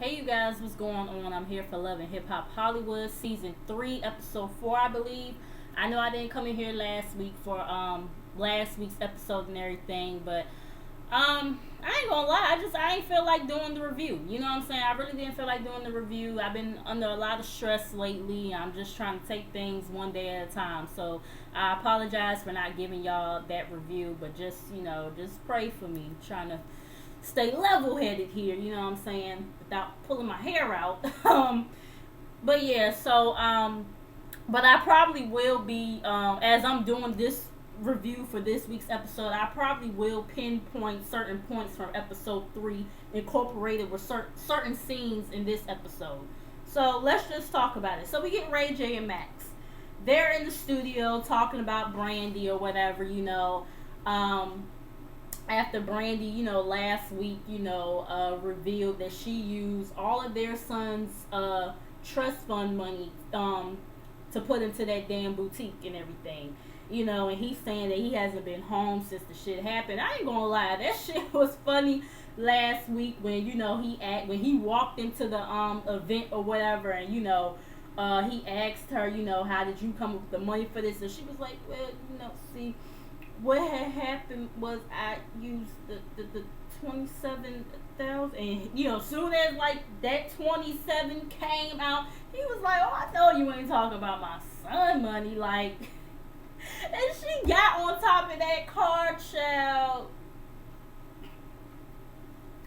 Hey you guys, what's going on? I'm here for Love and Hip Hop Hollywood, season 3, episode 4, I believe. I know I didn't come in here last week for last week's episode and everything, but I ain't gonna lie, I ain't feel like doing the review. You know what I'm saying? I really didn't feel like doing the review. I've been under a lot of stress lately. I'm just trying to take things one day at a time. So I apologize for not giving y'all that review, but just pray for me. Trying to stay level headed here, you know what I'm saying, without pulling my hair out. But yeah, but I probably will be, as I'm doing this review for this week's episode, I probably will pinpoint certain points from episode 3 incorporated with certain scenes in this episode. So let's just talk about it. So we get Ray J and Max. They're in the studio talking about Brandy or whatever, after Brandy, last week, revealed that she used all of their son's trust fund money to put into that damn boutique and everything. And he's saying that he hasn't been home since the shit happened. I ain't gonna lie, that shit was funny last week when when he walked into the event or whatever, and he asked her, how did you come up with the money for this? And she was like, well, see, what had happened was I used the 27,000, and soon as like that 27 came out, he was like, oh, I know you ain't talking about my son money, like. And she got on top of that card, child.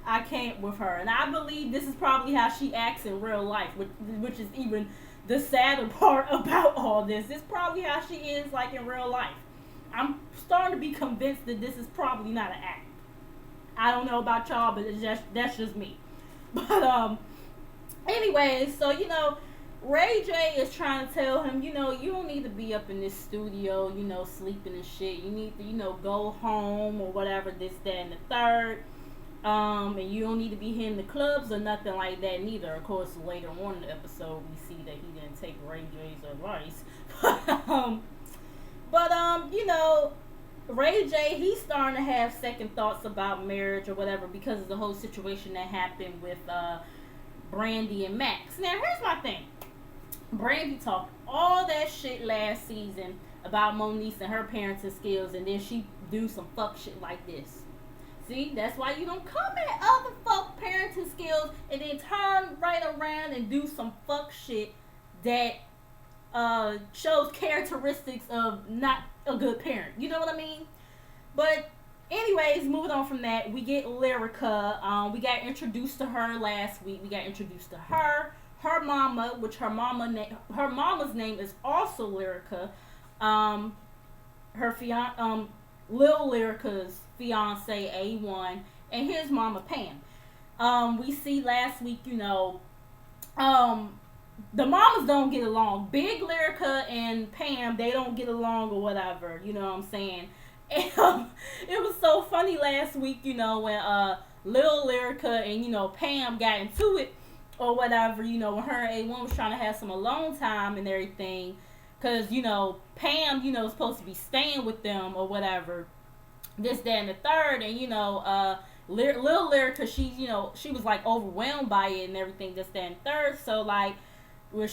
I can't with her, and I believe this is probably how she acts in real life, which is even the sadder part about all this. It's probably how she is like in real life. I'm starting to be convinced that this is probably not an act. I don't know about y'all, but that's just me. But anyway, so Ray J is trying to tell him, you don't need to be up in this studio, sleeping and shit. You need to, go home or whatever, this, that, and the third. And you don't need to be hitting the clubs or nothing like that neither. Of course, later on in the episode, we see that he didn't take Ray J's advice. But Ray J, he's starting to have second thoughts about marriage or whatever because of the whole situation that happened with Brandy and Max. Now, here's my thing. Brandy talked all that shit last season about Moniece and her parenting skills, and then she do some fuck shit like this. See, that's why you don't come at other folk parenting skills and then turn right around and do some fuck shit that shows characteristics of not a good parent. You know what I mean? But anyways, moving on from that, we get Lyrica. We got introduced to her last week. We got introduced to her mama, which her mama's name is also Lyrica. Lil Lyrica's fiance A1, and his mama Pam. We see last week, the mamas don't get along. Big Lyrica and Pam, they don't get along or whatever. You know what I'm saying? And it was so funny last week, when Lil Lyrica and Pam got into it or whatever. When her and A1 was trying to have some alone time and everything, because Pam is supposed to be staying with them or whatever. This, that, and the third, and Lil Lyrica, she was like overwhelmed by it and everything. This, that, and third. So like, when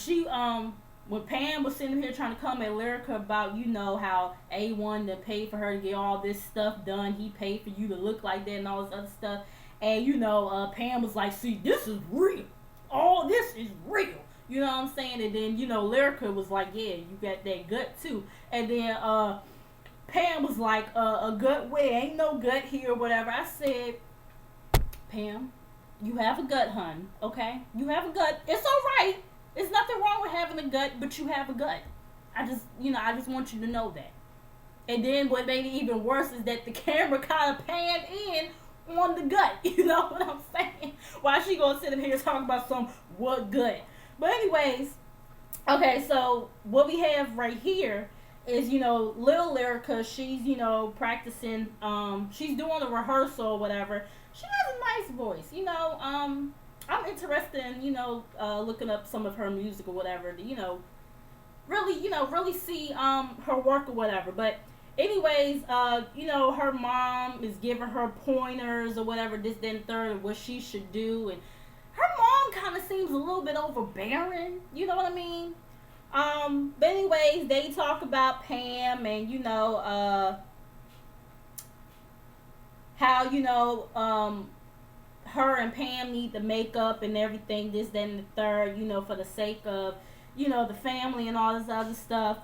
Pam was sitting here trying to come at Lyrica about, how A1 that paid for her to get all this stuff done, he paid for you to look like that and all this other stuff, and Pam was like, see, this is real. All this is real. You know what I'm saying? And then Lyrica was like, yeah, you got that gut too. And then Pam was like, a gut where? Ain't no gut here or whatever. I said, Pam, you have a gut, hun. Okay? You have a gut. It's alright. There's nothing wrong with having a gut, but you have a gut. I just want you to know that. And then what made it even worse is that the camera kind of panned in on the gut. You know what I'm saying? Why she gonna sit in here talking about what gut? But anyways, okay, so what we have right here is, Lil Lyrica, she's, practicing, she's doing a rehearsal or whatever. She has a nice voice, I'm interested in, looking up some of her music or whatever to, really see, her work or whatever. But anyways, her mom is giving her pointers or whatever, this, then, third, of what she should do. And her one kind of seems a little bit overbearing. You know what I mean? But anyways, they talk about Pam and how her and Pam need the makeup and everything, this, that, and the third, for the sake of, the family and all this other stuff.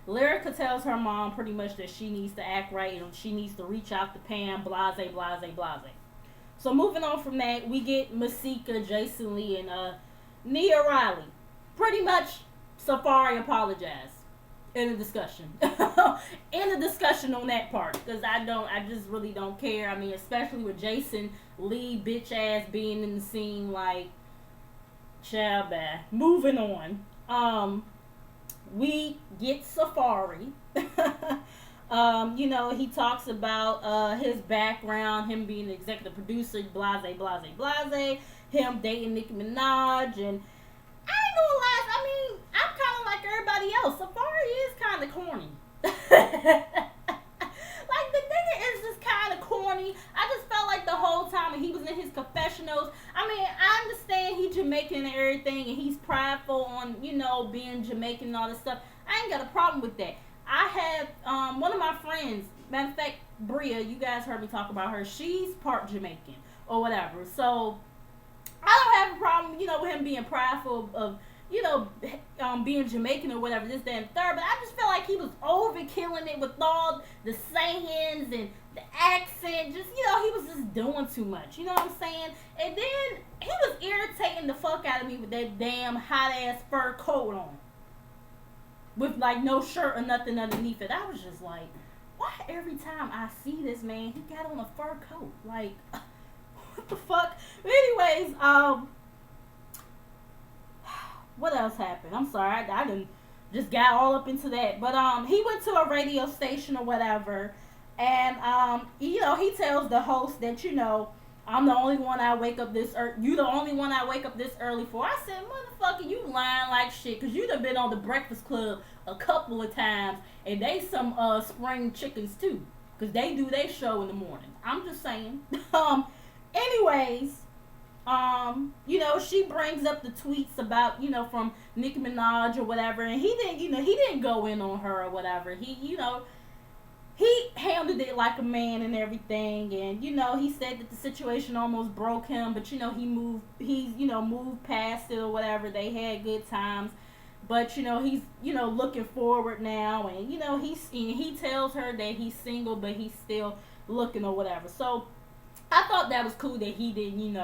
Lyrica tells her mom pretty much that she needs to act right and she needs to reach out to Pam, blase, blase, blase. So moving on from that, we get Masika, Jason Lee, and Nia Riley. Pretty much, Safari apologized in the discussion. In the discussion on that part, because I just really don't care. I mean, especially with Jason Lee, bitch ass, being in the scene, like, child bad. Moving on. We get Safari. He talks about his background, him being the executive producer, blase, blase, blase, him dating Nicki Minaj, and I ain't gonna lie, I mean, I'm kind of like everybody else. Safari is kind of corny. Like, the nigga is just kind of corny. I just felt like the whole time when he was in his confessionals, I mean, I understand he's Jamaican and everything, and he's prideful on, being Jamaican and all this stuff. I ain't got a problem with that. I have one of my friends, matter of fact, Bria, you guys heard me talk about her. She's part Jamaican or whatever. So I don't have a problem, with him being prideful of, being Jamaican or whatever, this, that, and third. But I just feel like he was overkilling it with all the sayings and the accent. Just, he was just doing too much. You know what I'm saying? And then he was irritating the fuck out of me with that damn hot ass fur coat on, with like no shirt or nothing underneath it. I was just like, why every time I see this man, he got on a fur coat? Like, what the fuck? But anyways, what else happened? I'm sorry, I didn't just got all up into that. But he went to a radio station or whatever, and he tells the host that I'm the only one I wake up this you the only one I wake up this early for. I said, motherfucker, you lying like shit, cause you done been on the Breakfast Club a couple of times, and they some spring chickens too, cause they do their show in the morning. I'm just saying. Anyways, she brings up the tweets about, from Nicki Minaj or whatever, and he didn't go in on her or whatever. He handled it like a man and everything, and he said that the situation almost broke him, but he moved past it or whatever. They had good times, but he's looking forward now, and he tells her that he's single, but he's still looking or whatever. So I thought that was cool that he didn't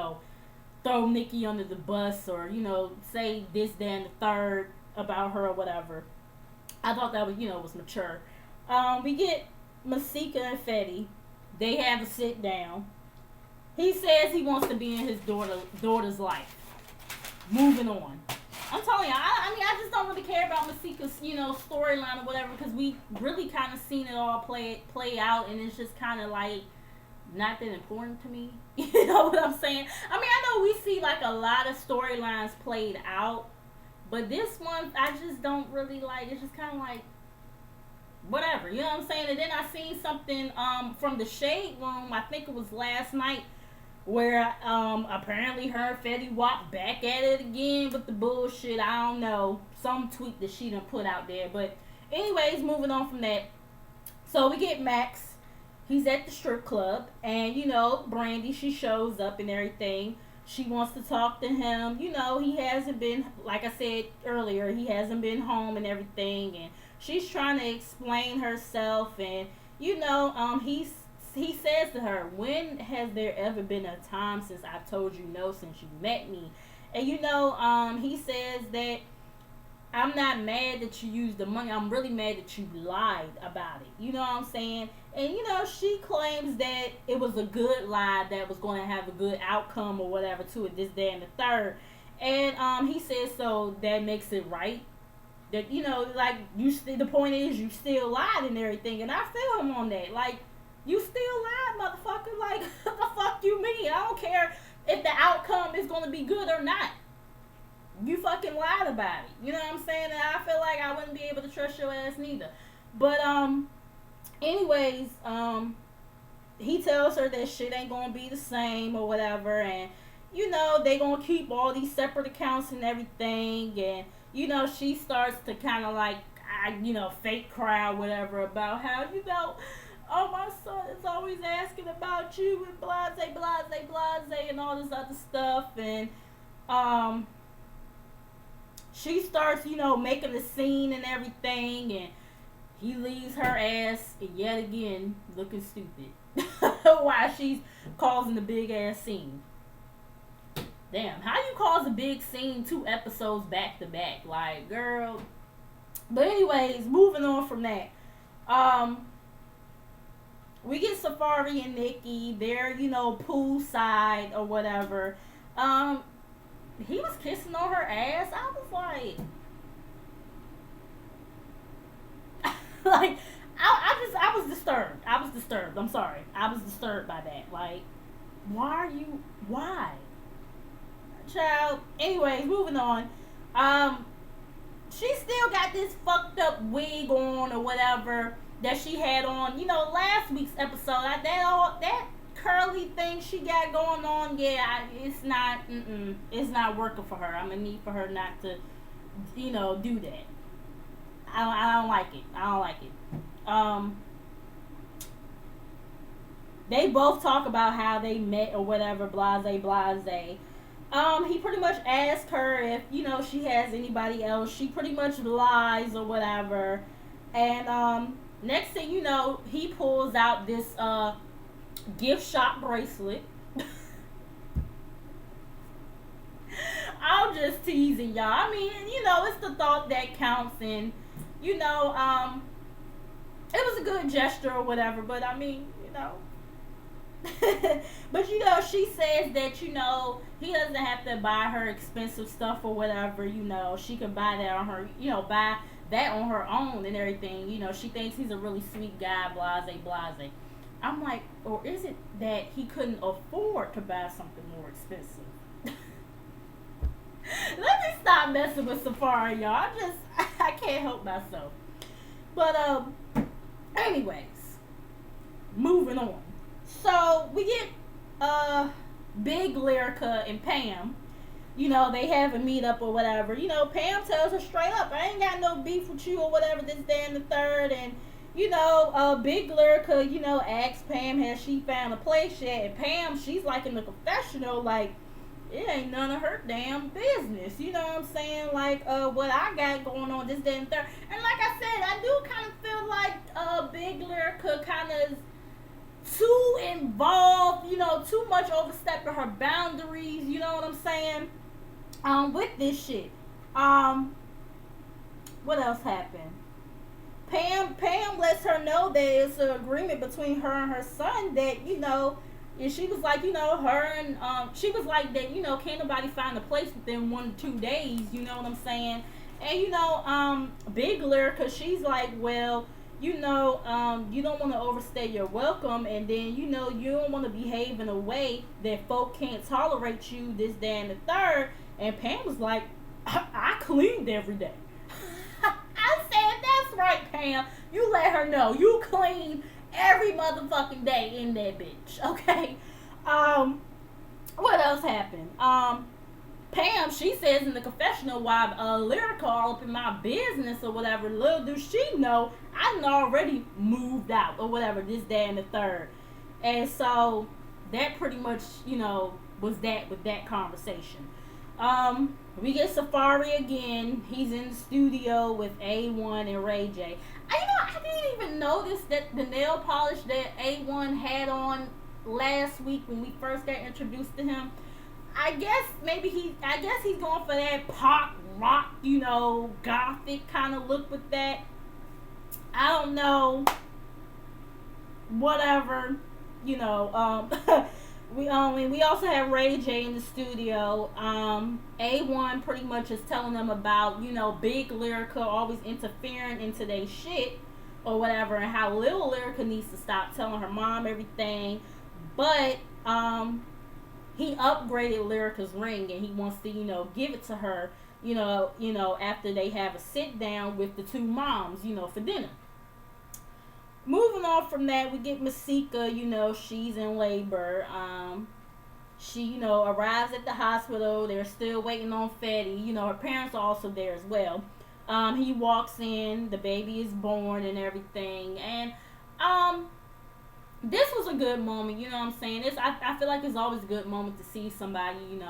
throw Nicki under the bus or say this, that, and the third about her or whatever. I thought that was was mature. We get Masika and Fetty. They have a sit down. He says he wants to be in his daughter's life. Moving on. I'm telling you, I just don't really care about Masika's storyline or whatever, because we really kind of seen it all play out, and it's just kind of like not that important to me. You know what I'm saying? I mean, I know we see like a lot of storylines played out, but this one I just don't really like. It's just kind of like whatever, you know what I'm saying? And then I seen something from the Shade Room, I think it was last night, where apparently her and Fetty Wap back at it again with the bullshit. I don't know, some tweet that she done put out there. But anyways, moving on from that, so we get Max. He's at the strip club, and Brandy, she shows up and everything. She wants to talk to him. He hasn't been, like I said earlier, he hasn't been home and everything, and she's trying to explain herself, and he says to her, when has there ever been a time since I told you no, since you met me? And he says that I'm not mad that you used the money, I'm really mad that you lied about it. You know what I'm saying? And she claims that it was a good lie that was going to have a good outcome or whatever to it, this, that, and the third. And he says, so that makes it right. That like the point is you still lied and everything, and I feel him on that. Like, you still lied, motherfucker. Like, what the fuck you mean? I don't care if the outcome is going to be good or not. You fucking lied about it. You know what I'm saying? And I feel like I wouldn't be able to trust your ass neither. But anyways, he tells her that shit ain't gonna be the same or whatever, and you know, they gonna keep all these separate accounts and everything, and you know, she starts to kind of like, fake cry or whatever about how, oh, my son is always asking about you and blase, blase, blase, and all this other stuff, and um, she starts, making a scene and everything, and he leaves her ass yet again looking stupid while she's causing the big ass scene. Damn, how you cause a big scene 2 episodes back to back? Like, girl. But anyways, moving on from that. We get Safari and Nikki. They're, poolside or whatever. He was kissing on her ass. I was like, like, I was disturbed. I was disturbed. I'm sorry. I was disturbed by that. Like, why? Child. Anyways, moving on. She still got this fucked up wig on or whatever that she had on, last week's episode. That curly thing she got going on, it's not working for her. I'm gonna need for her not to, do that. I don't like it. I don't like it. They both talk about how they met or whatever, blase, blase. He pretty much asked her if, she has anybody else. She pretty much lies or whatever. And, next thing you know, he pulls out this, gift shop bracelet. I'm just teasing y'all. I mean, it's the thought that counts, and, it was a good gesture or whatever, but I mean, but she says that he doesn't have to buy her expensive stuff or whatever. She can buy that on her, buy that on her own and everything. She thinks he's a really sweet guy, blase, blase. I'm like, or is it that he couldn't afford to buy something more expensive? Let me stop messing with Safari, y'all. I can't help myself. But anyways, moving on. So we get Big Lyrica and Pam. They have a meetup or whatever. Pam tells her straight up, I ain't got no beef with you or whatever, this, that, and the third. And, Big Lyrica, asks Pam, has she found a place yet? And Pam, she's like in the confessional, like, it ain't none of her damn business. You know what I'm saying? Like, what I got going on, this, that, and third. And like I said, I do kind of feel like Big Lyrica kind of too involved, too much overstepping her boundaries, you know what I'm saying? With this shit. What else happened? Pam lets her know that it's an agreement between her and her son that, and she was like, her and, she was like that, can't nobody find a place within 1 to 2 days, you know what I'm saying? And, Big Lyrica, she's like, well, you don't want to overstay your welcome, and then, you don't want to behave in a way that folk can't tolerate you, this, that, and the third. And Pam was like, I cleaned every day. I said, that's right, Pam. You let her know. You clean every motherfucking day in that bitch, okay? What else happened? Pam, she says in the confessional, while Lyrica all up in my business or whatever, little do she know, I done already moved out or whatever, this, that, and the third. And so, that pretty much, was that with that conversation. We get Safari again. He's in the studio with A1 and Ray J. I didn't even notice that the nail polish that A1 had on last week when we first got introduced to him. I guess he's going for that pop rock, gothic kind of look with that. I don't know. Whatever, we also have Ray J in the studio. A1 pretty much is telling them about, Big Lyrica always interfering into their shit or whatever, and how little Lyrica needs to stop telling her mom everything. But he upgraded Lyrica's ring, and he wants to, give it to her, after they have a sit down with the 2 moms, for dinner. Moving on from that, we get Masika, she's in labor. she, arrives at the hospital. They're still waiting on Fetty. Her parents are also there as well. He walks in, the baby is born and everything. And this was a good moment, you know what I'm saying? I feel like it's always a good moment to see somebody,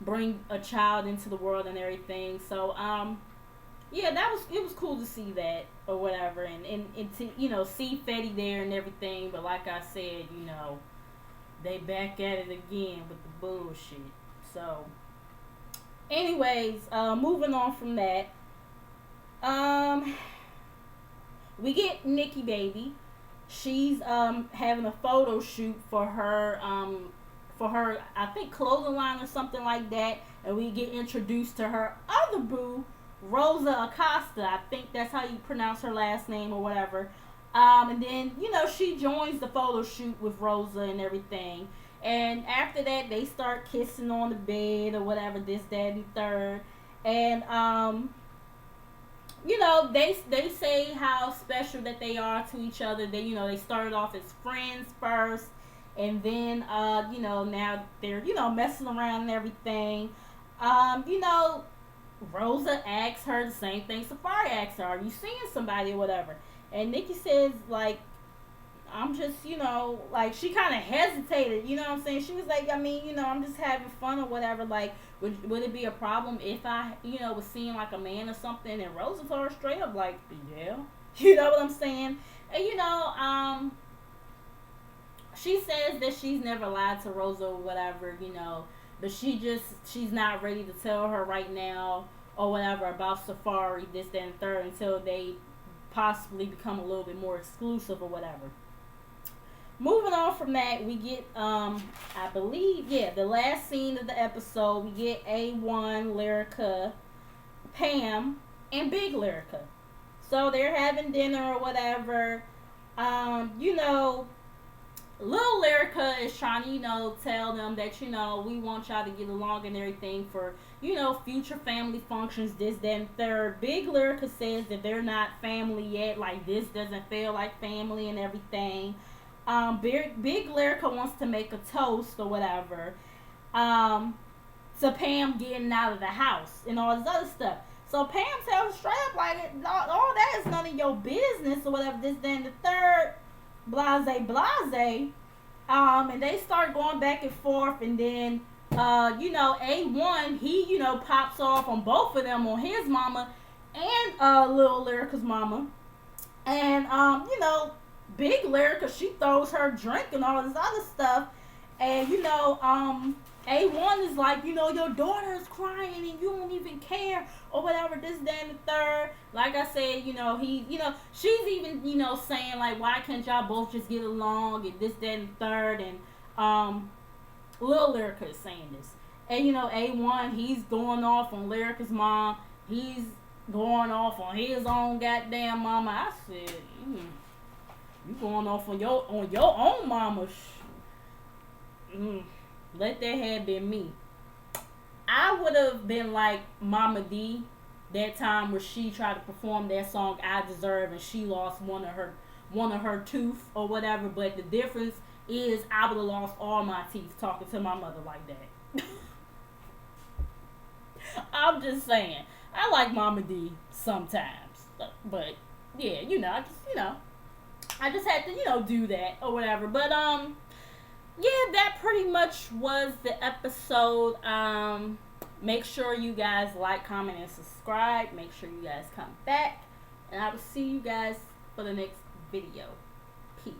bring a child into the world and everything. So, yeah, it was cool to see that or whatever, and to see Fetty there and everything. But like I said, they back at it again with the bullshit. So, anyways, moving on from that, we get Nikki Baby. She's having a photo shoot for her I think clothing line or something like that, and we get introduced to her other boo, Rosa Acosta. I think that's how you pronounce her last name or whatever. And then, she joins the photo shoot with Rosa and everything. And after that, they start kissing on the bed or whatever, this, that, and third. And, they say how special that they are to each other. They started off as friends first. And then, now they're, messing around and everything. Rosa asks her the same thing Safari asks her, are you seeing somebody or whatever? And Nikki says, like, I'm just, like, she kind of hesitated, you know what I'm saying? She was like, I mean, I'm just having fun or whatever. Like, would it be a problem if I, was seeing, like, a man or something? And Rosa told her straight up, like, yeah. You know what I'm saying? And, she says that she's never lied to Rosa or whatever, but she's not ready to tell her right now or whatever about Safari, this, that, and third, until they possibly become a little bit more exclusive or whatever. Moving on from that, we get, I believe, the last scene of the episode, we get A1, Lyrica, Pam, and Big Lyrica. So they're having dinner or whatever. Little Lyrica is trying to, tell them that, we want y'all to get along and everything for, future family functions, this, that, and third. Big Lyrica says that they're not family yet, like this doesn't feel like family and everything. Big Lyrica wants to make a toast or whatever, to Pam getting out of the house and all this other stuff. So Pam tells straight up, like, all that is none of your business or whatever, this, that, and the third. Blase, and they start going back and forth, and then, A1, he, pops off on both of them, on his mama and, Little Lyrica's mama, and, Big Lyrica, she throws her drink and all this other stuff, and, A1 is like, your daughter is crying and you don't even care or whatever, this, that, and the third. Like I said, she's even, saying, like, why can't y'all both just get along and this, that, and the third. And, Lil Lyrica is saying this. And, A1, he's going off on Lyrica's mom. He's going off on his own goddamn mama. I said, you going off on your own mama. Let that have been me. I would have been like Mama D that time where she tried to perform that song I Deserve and she lost one of her tooth or whatever. But the difference is I would have lost all my teeth talking to my mother like that. I'm just saying. I like Mama D sometimes. But yeah, I just had to, do that or whatever. But yeah, that pretty much was the episode. Make sure you guys like, comment, and subscribe. Make sure you guys come back. And I will see you guys for the next video. Peace.